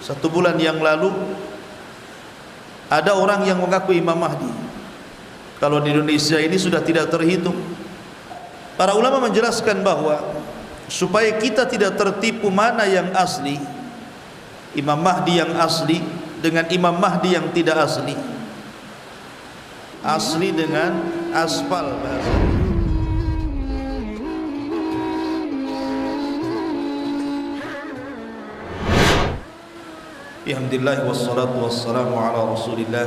1 bulan yang lalu ada orang yang mengaku Imam Mahdi. Kalau di Indonesia ini sudah tidak terhitung. Para ulama menjelaskan bahwa supaya kita tidak tertipu mana yang asli, Imam Mahdi yang asli dengan Imam Mahdi yang tidak asli. Asli dengan aspal bahasa. Alhamdulillah wassalatu wassalamu ala Rasulillah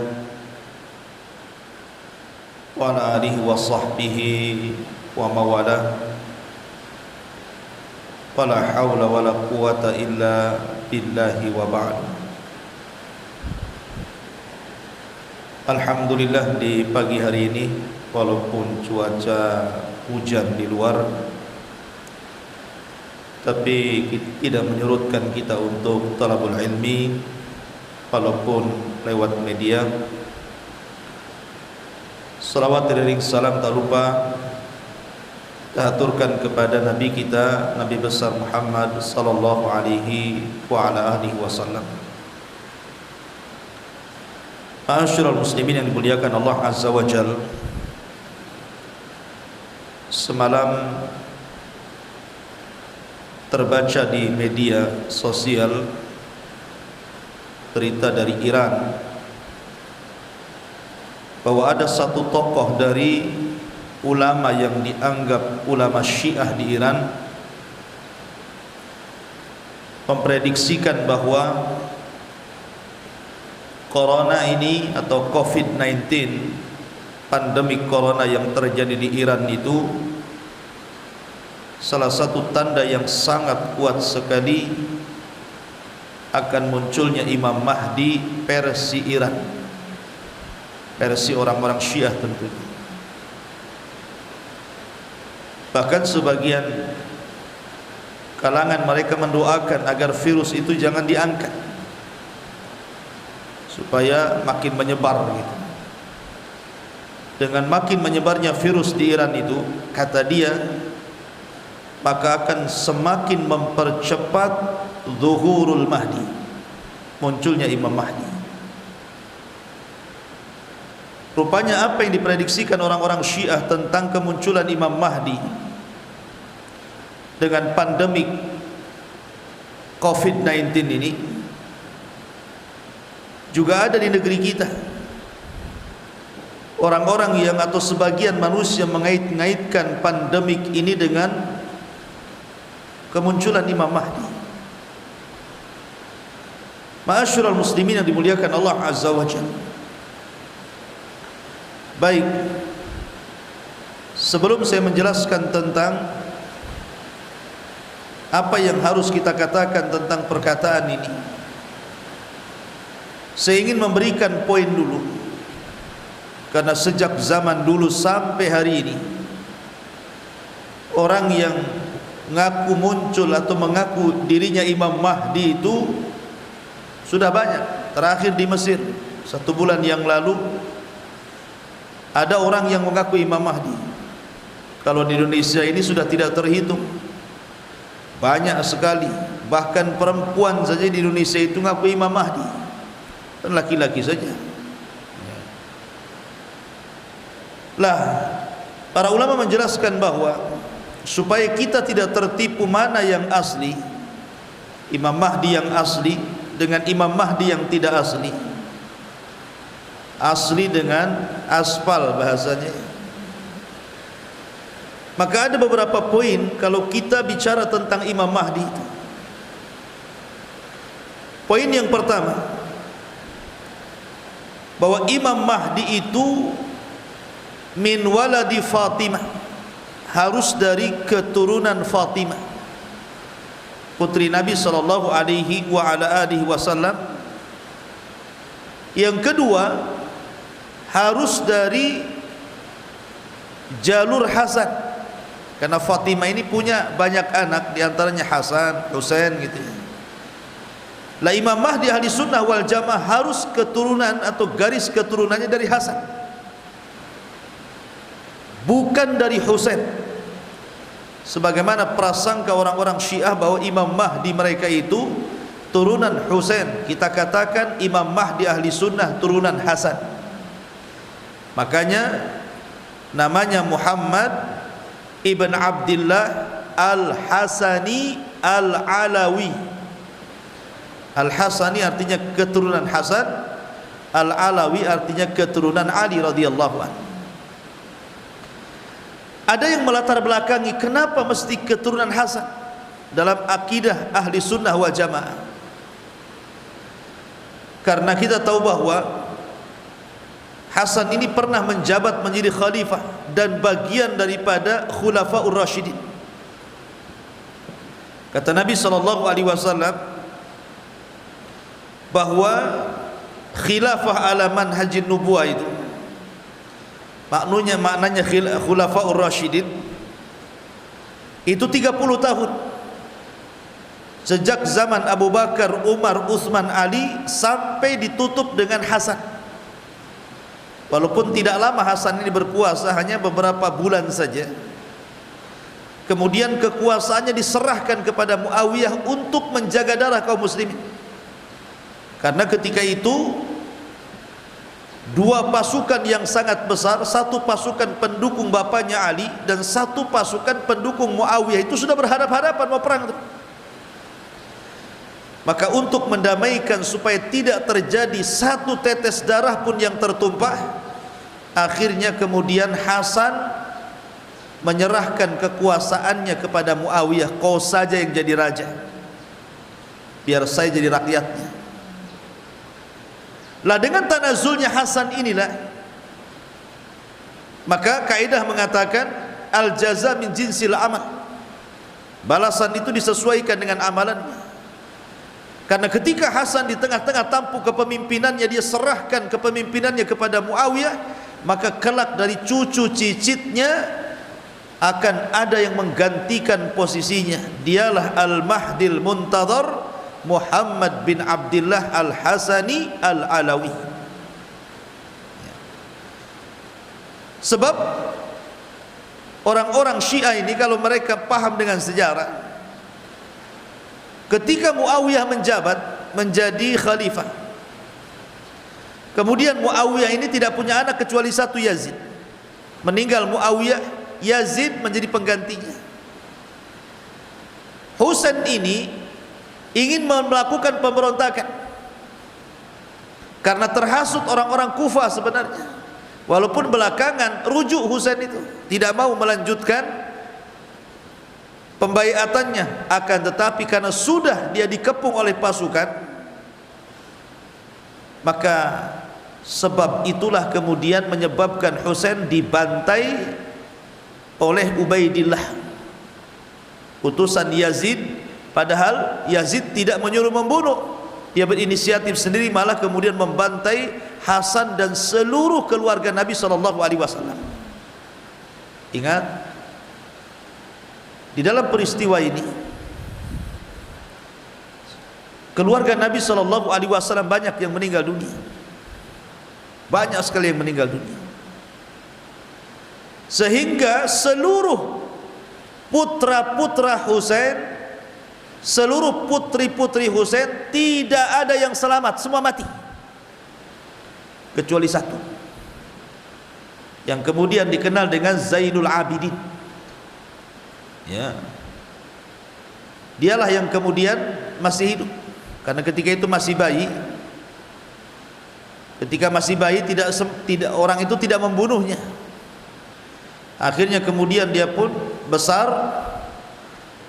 wa ala alihi wa sahbihi wa mawala. Wala hawla wala quwata illa billahi wa ba'd. Alhamdulillah di pagi hari ini walaupun cuaca hujan di luar, tapi tidak menyurutkan kita untuk talabul ilmi walaupun lewat media. Salawat dan salam tak lupa kita aturkan kepada Nabi kita, Nabi besar Muhammad sallallahu alaihi wa ala alihi wasallam. Ma'asyiral muslimin yang dimuliakan Allah Azza wa Jalla, semalam terbaca di media sosial berita dari Iran bahwa ada satu tokoh dari ulama yang dianggap ulama Syiah di Iran memprediksikan bahwa corona ini atau COVID-19, pandemi corona yang terjadi di Iran itu salah satu tanda yang sangat kuat sekali akan munculnya Imam Mahdi versi Iran, versi orang-orang Syiah tentunya. Bahkan sebagian kalangan mereka mendoakan agar virus itu jangan diangkat supaya makin menyebar gitu. Dengan makin menyebarnya virus di Iran itu, kata dia, maka akan semakin mempercepat zuhurul Mahdi, munculnya Imam Mahdi. Rupanya apa yang diprediksikan orang-orang Syiah tentang kemunculan Imam Mahdi dengan pandemik COVID-19 ini juga ada di negeri kita. Orang-orang yang atau sebagian manusia mengait-ngaitkan pandemik ini dengan kemunculan Imam Mahdi. Ma'asyiral muslimin yang dimuliakan Allah Azza wa Jalla. Baik, sebelum saya menjelaskan tentang apa yang harus kita katakan tentang perkataan ini, saya ingin memberikan poin dulu. Karena sejak zaman dulu sampai hari ini, orang yang mengaku muncul atau mengaku dirinya Imam Mahdi itu sudah banyak. Terakhir di Mesir 1 bulan yang lalu ada orang yang mengaku Imam Mahdi. Kalau di Indonesia ini sudah tidak terhitung, banyak sekali. Bahkan perempuan saja di Indonesia itu mengaku Imam Mahdi, dan laki-laki saja. Lah, para ulama menjelaskan bahwa supaya kita tidak tertipu mana yang asli, Imam Mahdi yang asli dengan Imam Mahdi yang tidak asli, asli dengan aspal bahasanya, maka ada beberapa poin kalau kita bicara tentang Imam Mahdi. Poin yang pertama, bahwa Imam Mahdi itu min waladi Fatimah, harus dari keturunan Fatimah, putri Nabi sallallahu alaihi wa ala alihi wasallam. Yang kedua, harus dari jalur Hasan, karena Fatimah ini punya banyak anak, diantaranya Hasan, Husain gitu. Lah Imam Mahdi ahli sunnah wal jamaah harus keturunan atau garis keturunannya dari Hasan, bukan dari Husain. Sebagaimana prasangka orang-orang Syiah bahwa Imam Mahdi mereka itu turunan Husain, kita katakan Imam Mahdi ahli sunnah turunan Hasan. Makanya namanya Muhammad ibn Abdullah al-Hasani al-Alawi. Al-Hasani artinya keturunan Hasan, al-Alawi artinya keturunan Ali radhiyallahu anhu. Ada yang melatar belakangi kenapa mesti keturunan Hasan dalam akidah ahli sunnah wal jamaah. Karena kita tahu bahwa Hasan ini pernah menjabat menjadi khalifah dan bagian daripada khulafaur rasyidin. Kata Nabi SAW bahwa khilafah ala manhajin nubuwah itu maknanya khulafaur rasyidin itu 30 tahun. Sejak zaman Abu Bakar, Umar, Utsman, Ali sampai ditutup dengan Hasan. Walaupun tidak lama Hasan ini berkuasa, hanya beberapa bulan saja. Kemudian kekuasaannya diserahkan kepada Muawiyah untuk menjaga darah kaum muslimin. Karena ketika itu dua pasukan yang sangat besar, satu pasukan pendukung bapaknya Ali dan satu pasukan pendukung Muawiyah itu sudah berhadapan-hadapan mau perang itu. Maka untuk mendamaikan supaya tidak terjadi satu tetes darah pun yang tertumpah, akhirnya kemudian Hasan menyerahkan kekuasaannya kepada Muawiyah. Kau saja yang jadi raja, biar saya jadi rakyatnya. Lah dengan tanazulnya Hasan inilah, maka kaidah mengatakan al jaza min jinsil amal, balasan itu disesuaikan dengan amalannya. Karena ketika Hasan di tengah-tengah tampuk kepemimpinannya, dia serahkan kepemimpinannya kepada Muawiyah, maka kelak dari cucu cicitnya akan ada yang menggantikan posisinya. Dialah Al-Mahdil Muntadhar Muhammad bin Abdullah Al-Hasani Al-Alawi. Sebab orang-orang Syiah ini kalau mereka paham dengan sejarah, ketika Muawiyah menjabat menjadi khalifah, kemudian Muawiyah ini tidak punya anak kecuali satu, Yazid. Meninggal Muawiyah, Yazid menjadi penggantinya. Husain ini ingin melakukan pemberontakan karena terhasut orang-orang Kufah sebenarnya. Walaupun belakangan rujuk Husain itu, tidak mau melanjutkan pembaiatannya, akan tetapi karena sudah dia dikepung oleh pasukan, maka sebab itulah kemudian menyebabkan Husain dibantai oleh Ubaidillah, utusan Yazid. Padahal Yazid tidak menyuruh membunuh, dia berinisiatif sendiri, malah kemudian membantai Hasan dan seluruh keluarga Nabi SAW. Ingat, di dalam peristiwa ini keluarga Nabi SAW banyak yang meninggal dunia, banyak sekali yang meninggal dunia, sehingga seluruh putra-putra Husain, seluruh putri-putri Husain tidak ada yang selamat, semua mati kecuali satu yang kemudian dikenal dengan Zainul Abidin. Ya, dialah yang kemudian masih hidup karena ketika itu masih bayi. Ketika masih bayi tidak orang itu tidak membunuhnya. Akhirnya kemudian dia pun besar,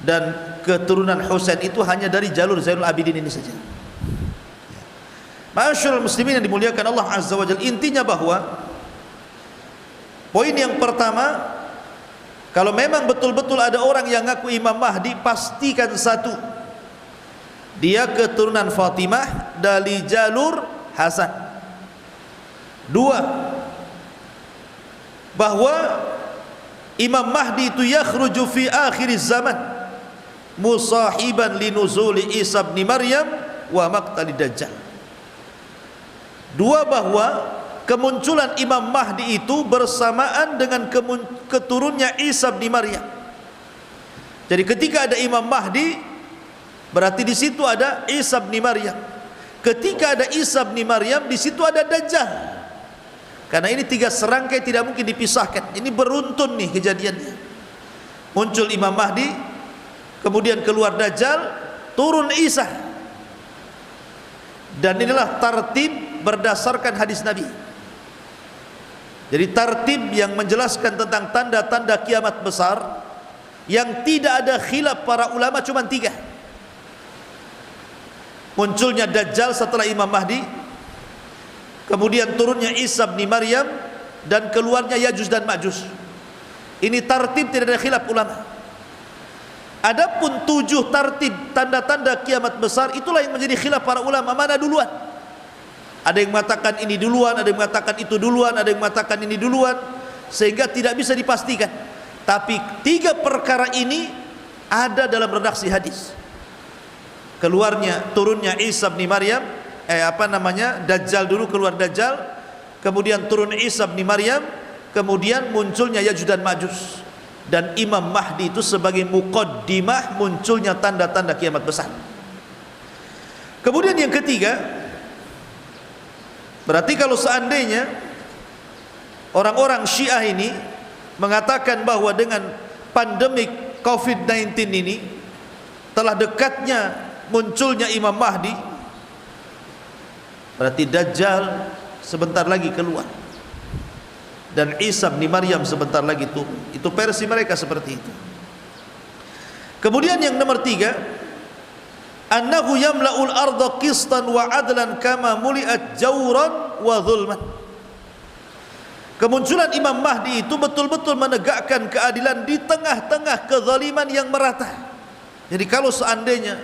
dan keturunan Husain itu hanya dari jalur Zainul Abidin ini saja. Ma'asyiral muslimin yang dimuliakan Allah Azza wa Jalla, intinya bahwa poin yang pertama, kalau memang betul-betul ada orang yang ngaku Imam Mahdi, pastikan satu, dia keturunan Fatimah dari jalur Hasan. Dua, bahwa Imam Mahdi itu yakhruju fi akhir zaman musahiban linuzuli Isa bin Maryam wa maqtali Dajjal. Dua, bahwa kemunculan Imam Mahdi itu bersamaan dengan keturunnya Isa bin Maryam. Jadi ketika ada Imam Mahdi, Berarti di situ ada Isa bin Maryam. Ketika ada Isa bin Maryam, di situ ada Dajjal. Karena ini 3 serangkai tidak mungkin dipisahkan. Ini beruntun nih kejadiannya. Muncul Imam Mahdi, kemudian keluar Dajjal, turun Isa. Dan inilah tartib berdasarkan hadis Nabi. Jadi tartib yang menjelaskan tentang tanda-tanda kiamat besar yang tidak ada khilaf para ulama cuma 3. Munculnya Dajjal setelah Imam Mahdi, kemudian turunnya Isa bin Maryam, dan keluarnya Yajuj dan Majuj. Ini tartib tidak ada khilaf ulama. Adapun 7 tartib tanda-tanda kiamat besar, itulah yang menjadi khilaf para ulama, mana duluan. Ada yang mengatakan ini duluan, ada yang mengatakan itu duluan, ada yang mengatakan ini duluan, sehingga tidak bisa dipastikan. Tapi 3 perkara ini ada dalam redaksi hadis. Turunnya Isa bin Maryam, Dajjal dulu, keluar Dajjal, kemudian turun Isa bin Maryam, kemudian munculnya Yajuj dan Majuj. Dan Imam Mahdi itu sebagai muqaddimah munculnya tanda-tanda kiamat besar. Kemudian yang ketiga, berarti kalau seandainya orang-orang Syiah ini mengatakan bahwa dengan pandemik COVID-19 ini telah dekatnya munculnya Imam Mahdi, berarti Dajjal sebentar lagi keluar dan Isa bin Maryam sebentar lagi turun. Itu versi mereka seperti itu. Kemudian yang nomor 3, annahu yamla'ul arda qistan wa adlan kama muli'at jawran wa zulman. Kemunculan Imam Mahdi itu betul-betul menegakkan keadilan di tengah-tengah kezaliman yang merata. Jadi kalau seandainya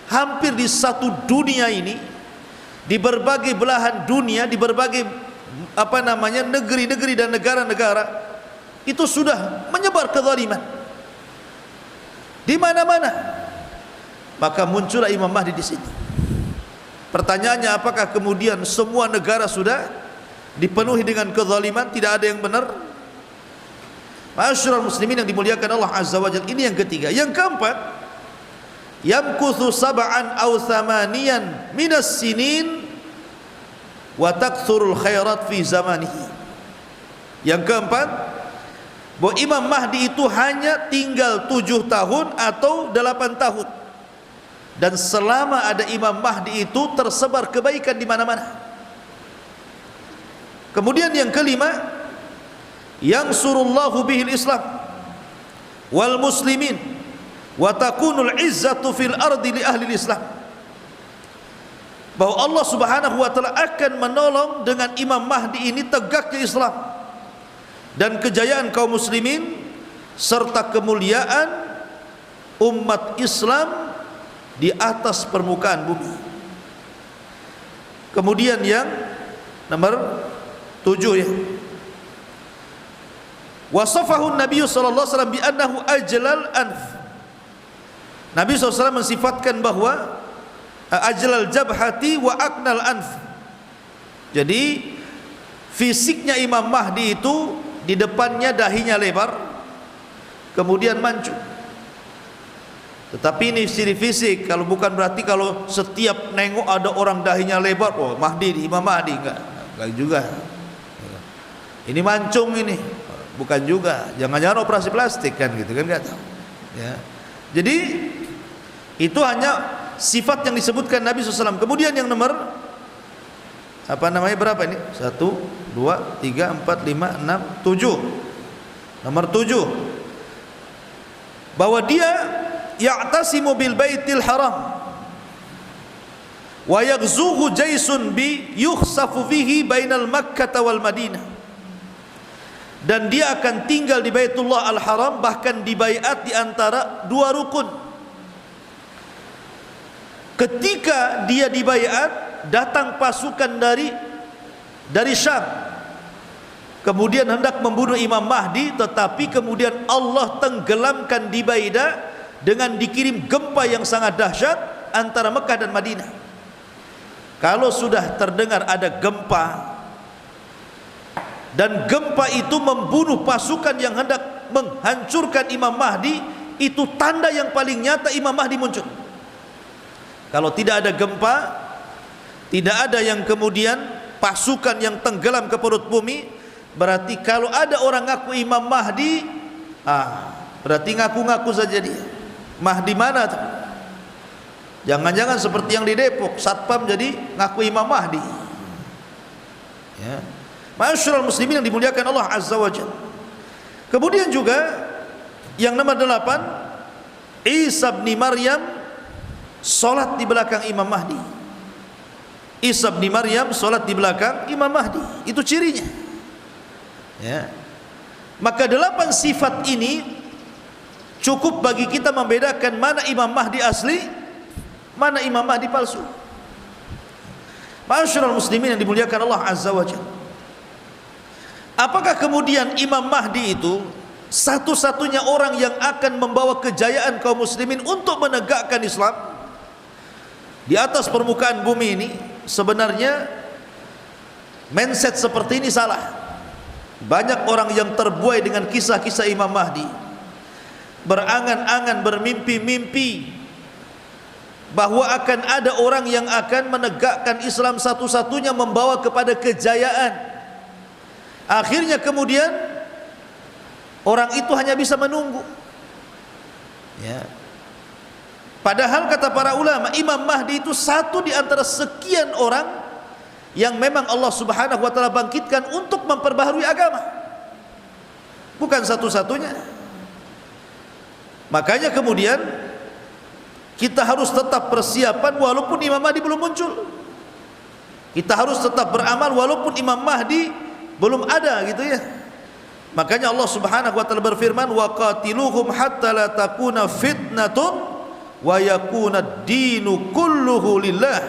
hampir di satu dunia ini, di berbagai belahan dunia, di berbagai negeri-negeri dan negara-negara, itu sudah menyebar kezaliman di mana-mana, maka muncullah Imam Mahdi di situ. Pertanyaannya, apakah kemudian semua negara sudah dipenuhi dengan kezaliman, tidak ada yang benar? Ma'asyiral muslimin yang dimuliakan Allah Azza wa Jalla. Ini yang ketiga. Yang keempat, yamkuthu sab'an aw thamaniyan minas sinin wa takthurul khairat fi zamanihi. Yang keempat, bahwa Imam Mahdi itu hanya tinggal 7 tahun atau 8 tahun, dan selama ada Imam Mahdi itu tersebar kebaikan di mana-mana. Kemudian yang kelima, yansurullahu bihil Islam wal muslimin wa takunul izzatu fil ardi li ahli Islam. Bahwa Allah Subhanahu wa taala akan menolong dengan Imam Mahdi ini tegaknya Islam dan kejayaan kaum muslimin serta kemuliaan umat Islam di atas permukaan bumi. Kemudian yang nomor 7 ya, wasafahu Nabi sallallahu alaihi wasallam bi annahu ajlal anf. Nabi SAW mensifatkan bahwa ajlal jabhati wa aknal anf. Jadi fisiknya Imam Mahdi itu di depannya dahinya lebar, kemudian mancung. Tetapi ini ciri fisik, kalau bukan berarti kalau setiap nengok ada orang dahinya lebar, oh Mahdi, Imam Mahdi, enggak juga. Ini mancung ini, bukan juga. Jangan-jangan operasi plastik kan gitu kan, enggak tahu. Ya. Jadi itu hanya sifat yang disebutkan Nabi SAW. Kemudian yang nomor berapa ini? 1, 2, 3, 4, 5, 6, 7. Nomor 7, bahwa dia ya'tasimu bil baitil haram wa yaghzuhu jaisun bi yukhsafu fihi bainal Makkah wal Madinah. Dan dia akan tinggal di Baitullah Al-Haram, bahkan dibaiat di antara 2 rukun. Ketika dia dibaiat, datang pasukan dari Syam, kemudian hendak membunuh Imam Mahdi, tetapi kemudian Allah tenggelamkan di Baida dengan dikirim gempa yang sangat dahsyat antara Mekah dan Madinah. Kalau sudah terdengar ada gempa dan gempa itu membunuh pasukan yang hendak menghancurkan Imam Mahdi, itu tanda yang paling nyata Imam Mahdi muncul. Kalau tidak ada gempa, tidak ada yang kemudian pasukan yang tenggelam ke perut bumi, berarti kalau ada orang ngaku Imam Mahdi, berarti ngaku-ngaku saja dia. Mahdi mana tuh? Jangan-jangan seperti yang di Depok, satpam jadi ngaku Imam Mahdi. Ya. Ma'asyiral muslimin yang dimuliakan Allah Azza wa Jalla. Kemudian juga yang nomor 8, Isa bin Maryam salat di belakang Imam Mahdi. Isa bin Maryam salat di belakang Imam Mahdi, itu cirinya. Ya. Maka 8 sifat ini cukup bagi kita membedakan mana Imam Mahdi asli, mana Imam Mahdi palsu. Ma'asyiral muslimin yang dimuliakan Allah Azza wa Jalla. Apakah kemudian Imam Mahdi itu satu-satunya orang yang akan membawa kejayaan kaum muslimin untuk menegakkan Islam di atas permukaan bumi ini? Sebenarnya mindset seperti ini salah. Banyak orang yang terbuai dengan kisah-kisah Imam Mahdi, berangan-angan, bermimpi-mimpi bahwa akan ada orang yang akan menegakkan Islam satu-satunya, membawa kepada kejayaan. Akhirnya kemudian orang itu hanya bisa menunggu. Ya. Padahal kata para ulama, Imam Mahdi itu satu di antara sekian orang yang memang Allah Subhanahu wa taala bangkitkan untuk memperbaharui agama. Bukan satu-satunya. Makanya kemudian kita harus tetap persiapan walaupun Imam Mahdi belum muncul. Kita harus tetap beramal walaupun Imam Mahdi belum ada, gitu ya. Makanya Allah Subhanahu wa taala berfirman, wa qatiluhum hatta la takuna fitnatun wa yakuna ad-dinu kulluhu lillah.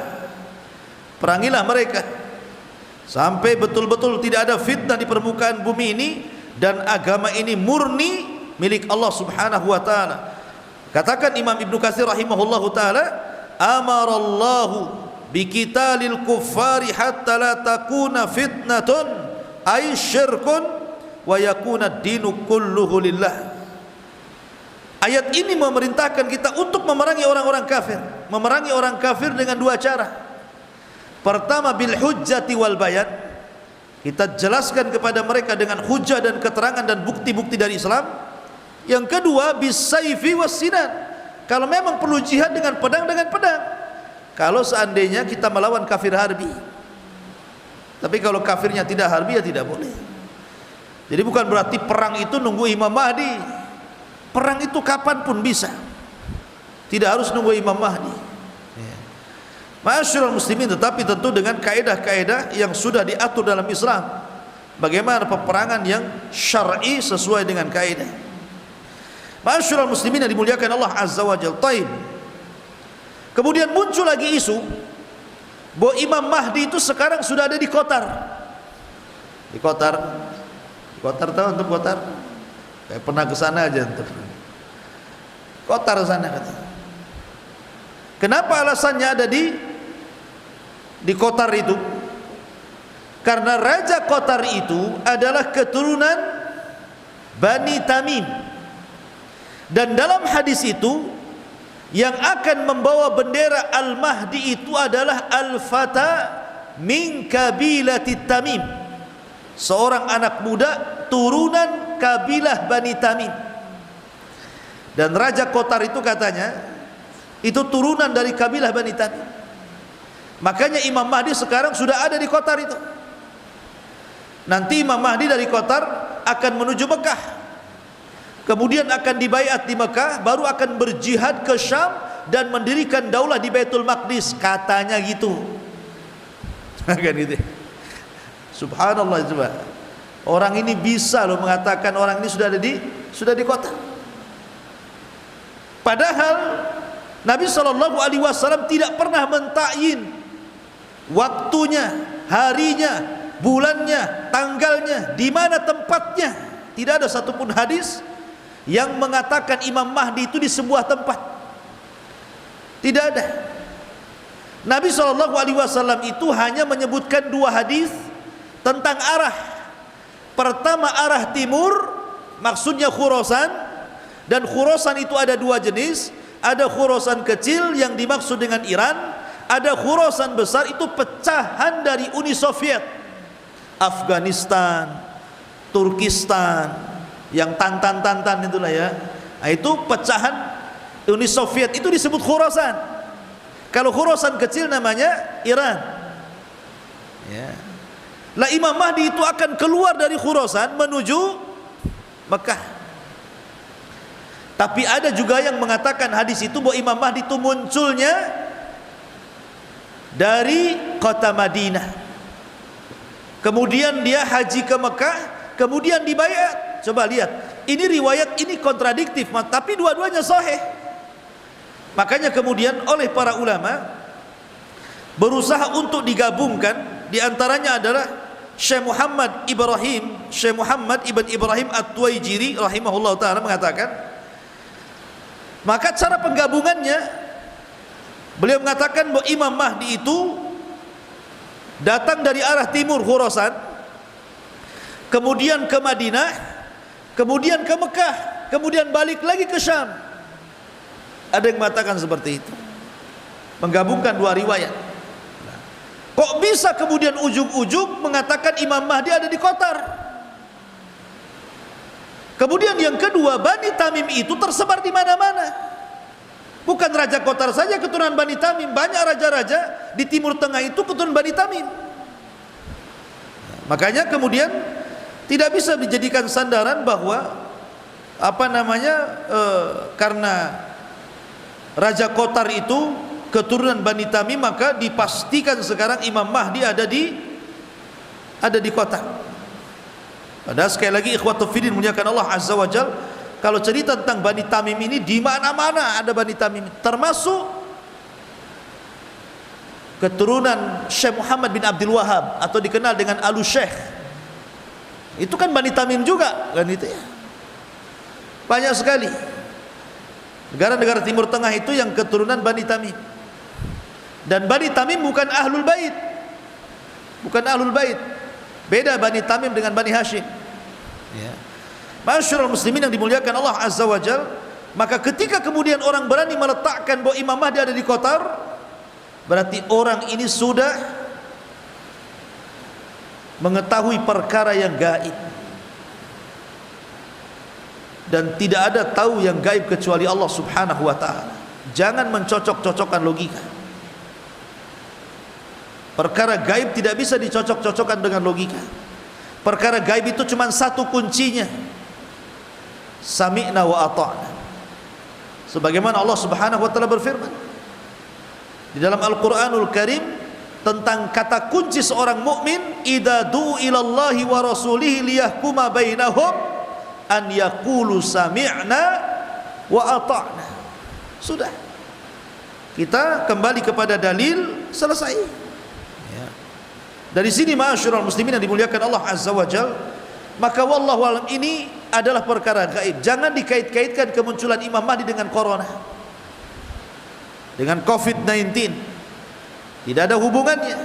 Perangilah mereka sampai betul-betul tidak ada fitnah di permukaan bumi ini dan agama ini murni milik Allah Subhanahu wa taala. Katakan Imam Ibnu Katsir rahimahullahu taala, amarallahu biqitalil kuffari hatta la takuna fitnatun ay syirkun wa yakuna ad-dinu kulluhu lillah. Ayat ini memerintahkan kita untuk memerangi orang-orang kafir. Memerangi orang kafir dengan dua cara. Pertama, bil hujjati wal bayan. Kita jelaskan kepada mereka dengan hujah dan keterangan dan bukti-bukti dari Islam. Yang kedua, bis sayfi was sinan. Kalau memang perlu jihad dengan pedang, dengan pedang. Kalau seandainya kita melawan kafir harbi. Tapi kalau kafirnya tidak harbi, ya tidak boleh. Jadi bukan berarti perang itu nunggu Imam Mahdi. Perang itu kapanpun bisa, tidak harus nunggu Imam Mahdi. Ma'asyiral muslimin, tetapi tentu dengan kaedah-kaedah yang sudah diatur dalam Islam. Bagaimana peperangan yang syar'i sesuai dengan kaedah. Ma'asyiral muslimin yang dimuliakan Allah Azza wa Jalla. Taib. Kemudian muncul lagi isu bahwa Imam Mahdi itu sekarang sudah ada di Qatar. Di Qatar. Di Qatar, tahu untuk Qatar? Kayak pernah ke sana aja untuk Qatar sana kata. Kenapa alasannya ada di Qatar itu? Karena Raja Qatar itu adalah keturunan Bani Tamim. Dan dalam hadis itu, yang akan membawa bendera Al-Mahdi itu adalah Al-Fata min kabilati Tamim, seorang anak muda turunan kabilah Bani Tamim. Dan Raja Qatar itu katanya itu turunan dari kabilah Bani Tamim. Makanya Imam Mahdi sekarang sudah ada di Qatar itu. Nanti Imam Mahdi dari Qatar akan menuju Mekah, kemudian akan dibaiat di Mekah, baru akan berjihad ke Syam dan mendirikan daulah di Baitul Maqdis, katanya gitu. Kan gitu. Subhanallah, coba. Orang ini bisa loh mengatakan orang ini sudah di kota. Padahal Nabi SAW tidak pernah mentakyin waktunya, harinya, bulannya, tanggalnya, di mana tempatnya. Tidak ada satupun hadis yang mengatakan Imam Mahdi itu di sebuah tempat. Tidak ada. Nabi SAW itu hanya menyebutkan dua hadis tentang arah. Pertama, arah timur, maksudnya Khurasan. Dan Khurasan itu ada dua jenis. ada Khurasan kecil yang dimaksud dengan Iran, ada Khurasan besar itu pecahan dari Uni Soviet, Afghanistan, Turkistan, yang tantan itulah ya. Nah, itu pecahan Uni Soviet, itu disebut Khurasan. Kalau Khurasan kecil namanya Iran. Ya. Lah Imam Mahdi itu akan keluar dari Khurasan menuju Mekah. Tapi ada juga yang mengatakan hadis itu bahwa Imam Mahdi itu munculnya dari kota Madinah. Kemudian dia haji ke Mekah, kemudian dibayat. Coba lihat, ini riwayat ini kontradiktif, tapi dua-duanya sahih. Makanya kemudian oleh para ulama berusaha untuk digabungkan. Di antaranya adalah Syekh Muhammad ibn Ibrahim At-Tuwaijiri rahimahullah ta'ala mengatakan, maka cara penggabungannya, beliau mengatakan bahwa Imam Mahdi itu datang dari arah timur Khurasan, kemudian ke Madinah, kemudian ke Mekah, kemudian balik lagi ke Syam. Ada yang mengatakan seperti itu, menggabungkan dua riwayat. Kok bisa kemudian ujung-ujung mengatakan Imam Mahdi ada di Qatar? Kemudian yang kedua, Bani Tamim itu tersebar di mana-mana. Bukan Raja Qatar saja keturunan Bani Tamim, banyak raja-raja di Timur Tengah itu keturunan Bani Tamim. Makanya kemudian tidak bisa dijadikan sandaran bahwa karena Raja Qatar itu keturunan Bani Tamim maka dipastikan sekarang Imam Mahdi ada di Qatar. Padahal sekali lagi ikhwatu fiddin muliakan Allah azza wa jal, kalau cerita tentang Bani Tamim ini di mana-mana ada Bani Tamim, termasuk keturunan Syekh Muhammad bin Abdul Wahab atau dikenal dengan Alu Syekh. Itu kan Bani Tamim juga kan itu ya. Banyak sekali negara-negara Timur Tengah itu yang keturunan Bani Tamim. Dan Bani Tamim bukan Ahlul Bait. Bukan Ahlul Bait. Beda Bani Tamim dengan Bani Hashim. Ya. Masyarul muslimin yang dimuliakan Allah azza wa jal, maka ketika kemudian orang berani meletakkan bahwa Imam Mahdi ada di Qatar, berarti orang ini sudah mengetahui perkara yang gaib. Dan tidak ada tahu yang gaib kecuali Allah subhanahu wa ta'ala. Jangan mencocok-cocokkan logika. Perkara gaib tidak bisa dicocok-cocokkan dengan logika. Perkara gaib itu cuma satu kuncinya, sami'na wa ata'na. Sebagaimana Allah subhanahu wa ta'ala berfirman di dalam Al-Quranul Karim tentang kata kunci seorang mukmin, idza du'u ilallahi wa rasulihi liyahkuma bainahum an yaqulu sami'na wa ata'na. Sudah, kita kembali kepada dalil, selesai ya. Dari sini ma'asyiral muslimin yang dimuliakan Allah azza wa jal, maka wallahu alam ini adalah perkara gaib. Jangan dikait-kaitkan kemunculan Imam Mahdi dengan corona, dengan COVID-19. Tidak ada hubungannya.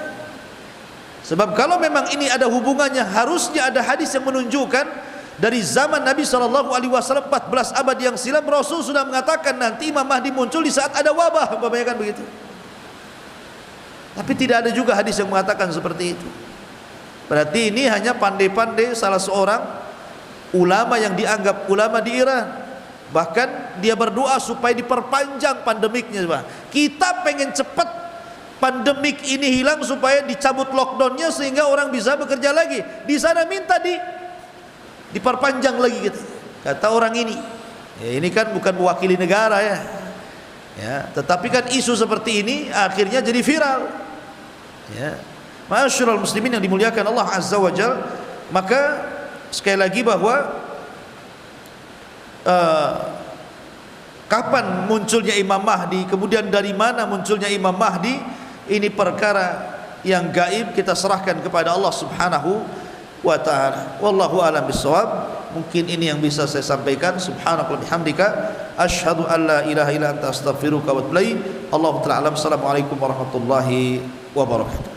Sebab kalau memang ini ada hubungannya, harusnya ada hadis yang menunjukkan dari zaman Nabi SAW 14 abad yang silam, Rasul sudah mengatakan nanti Imam Mahdi muncul di saat ada wabah, umpamanya begitu. Tapi tidak ada juga hadis yang mengatakan seperti itu. Berarti ini hanya pandai-pandai salah seorang ulama yang dianggap ulama di Iran. Bahkan dia berdoa supaya diperpanjang pandemiknya. Kita pengen cepat pandemik ini hilang supaya dicabut lockdownnya sehingga orang bisa bekerja lagi. Di sana minta diperpanjang lagi gitu. Kata orang ini, ya ini kan bukan mewakili negara ya. Ya, tetapi kan isu seperti ini akhirnya jadi viral. Ya. Masyarul muslimin yang dimuliakan Allah azza wa jal, maka sekali lagi bahwa kapan munculnya Imam Mahdi, kemudian dari mana munculnya Imam Mahdi, ini perkara yang gaib, kita serahkan kepada Allah subhanahu wa ta'ala. Wallahu a'lam bissawab. Mungkin ini yang bisa saya sampaikan. Subhanallah bihamdika asyhadu an la ilaha illa anta astaghfiruka wa atubu ilaik. Allahu ta'ala alam. Assalamualaikum warahmatullahi wabarakatuh.